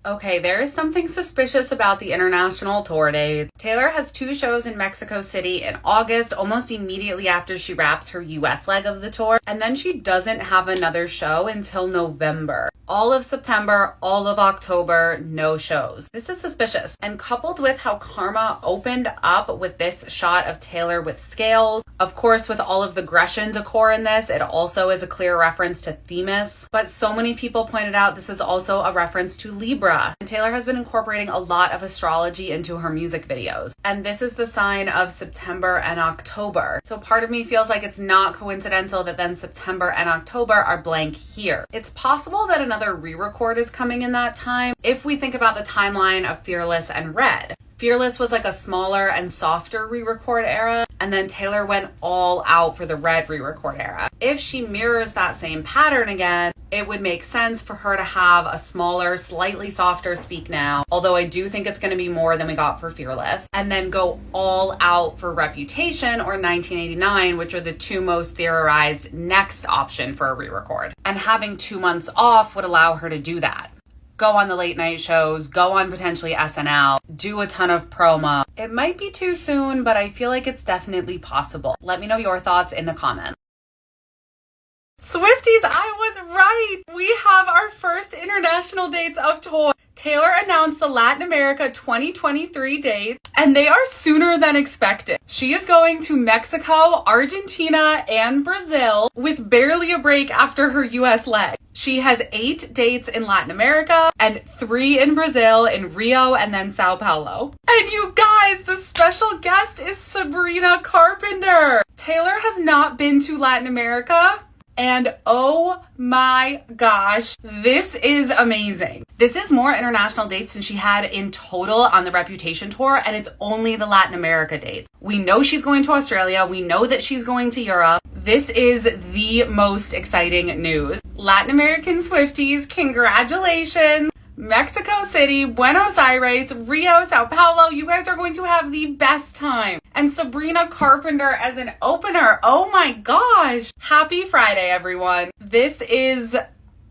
Okay, there is something suspicious about the international tour date. Taylor has 2 shows in Mexico City in August, almost immediately after she wraps her US leg of the tour, and then she doesn't have another show until November. All of September, all of October, no shows. This is suspicious. And coupled with how Karma opened up with this shot of Taylor with scales, of course, with all of the Grecian decor in this, it also is a clear reference to Themis. But so many people pointed out this is also a reference to Libra. And Taylor has been incorporating a lot of astrology into her music videos. And this is the sign of September and October. So part of me feels like it's not coincidental that then September and October are blank here. It's possible that another re-record is coming in that time if we think about the timeline of Fearless and Red. Fearless was like a smaller and softer re-record era, and then Taylor went all out for the Red re-record era. If she mirrors that same pattern again, it would make sense for her to have a smaller, slightly softer Speak Now, although I do think it's going to be more than we got for Fearless, and then go all out for Reputation or 1989, which are the 2 most theorized next option for a re-record. And having 2 months off would allow her to do that. Go on the late night shows, go on potentially SNL, do a ton of promo. It might be too soon, but I feel like it's definitely possible. Let me know your thoughts in the comments. Swifties, I was right! We have our first international dates of tour. Taylor announced the Latin America 2023 dates, and they are sooner than expected. She is going to Mexico, Argentina, and Brazil with barely a break after her US leg. She has 8 dates in Latin America and 3 in Brazil, in Rio, and then Sao Paulo. And you guys, the special guest is Sabrina Carpenter. Taylor has not been to Latin America, and oh my gosh, this is amazing. This is more international dates than she had in total on the Reputation tour, and it's only the Latin America dates. We know she's going to Australia. We know that she's going to Europe. This is the most exciting news. Latin American Swifties, congratulations. Mexico City, Buenos Aires, Rio, Sao Paulo, you guys are going to have the best time. And Sabrina Carpenter as an opener. Oh my gosh. Happy Friday, everyone. This is,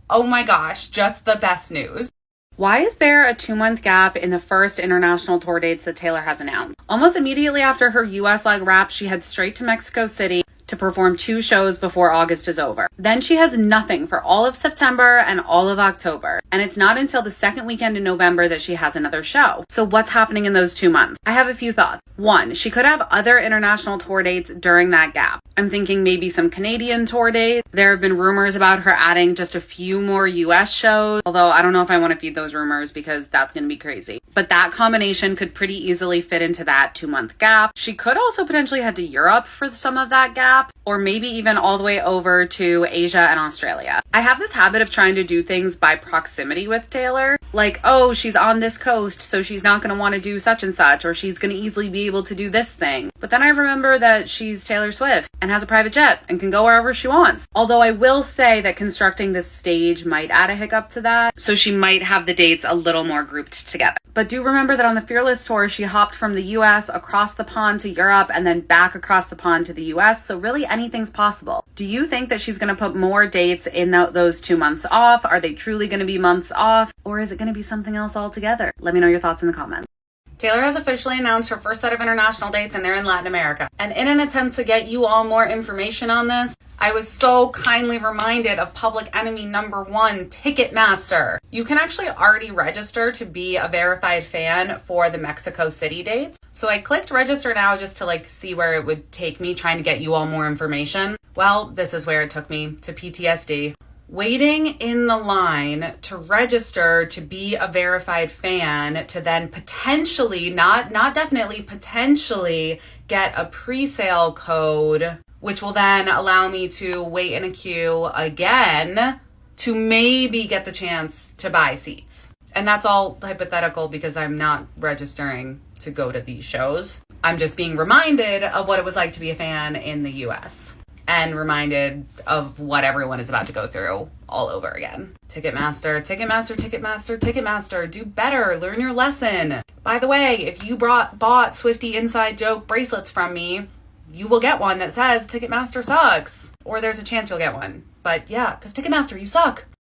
oh my gosh, just the best news. Why is there a 2-month gap in the first international tour dates that Taylor has announced? Almost immediately after her US leg wrap, she heads straight to Mexico City to perform 2 shows before August is over. Then she has nothing for all of September and all of October. And it's not until the second weekend in November that she has another show. So what's happening in those 2 months? I have a few thoughts. 1, she could have other international tour dates during that gap. I'm thinking maybe some Canadian tour dates. There have been rumors about her adding just a few more US shows, although I don't know if I want to feed those rumors because that's going to be crazy. But that combination could pretty easily fit into that 2-month gap. She could also potentially head to Europe for some of that gap, or maybe even all the way over to Asia and Australia. I have this habit of trying to do things by proximity with Taylor. Like, oh, she's on this coast, so she's not going to want to do such and such, or she's going to easily be able to do this thing. But then I remember that she's Taylor Swift and has a private jet and can go wherever she wants. Although I will say that constructing this stage might add a hiccup to that, so she might have the dates a little more grouped together. But do remember that on the Fearless tour, she hopped from the US across the pond to Europe and then back across the pond to the US, so really anything's possible. Do you think that she's going to put more dates in those 2 months off? Are they truly going to be months off? Or is it going to be something else altogether? Let me know your thoughts in the comments. Taylor has officially announced her first set of international dates, and they're in Latin America. And in an attempt to get you all more information on this, I was so kindly reminded of public enemy #1, Ticketmaster. You can actually already register to be a verified fan for the Mexico City dates. So I clicked register now just to see where it would take me trying to get you all more information. Well, this is where it took me, to PTSD. Waiting in the line to register to be a verified fan to then potentially, not definitely, potentially get a pre-sale code, which will then allow me to wait in a queue again to maybe get the chance to buy seats. And that's all hypothetical because I'm not registering to go to these shows. I'm just being reminded of what it was like to be a fan in the US. And reminded of what everyone is about to go through all over again. Ticketmaster, Ticketmaster, Ticketmaster, Ticketmaster. Do better. Learn your lesson. By the way, if you bought Swiftie inside joke bracelets from me, you will get one that says Ticketmaster sucks. Or there's a chance you'll get one. But yeah, because Ticketmaster, you suck.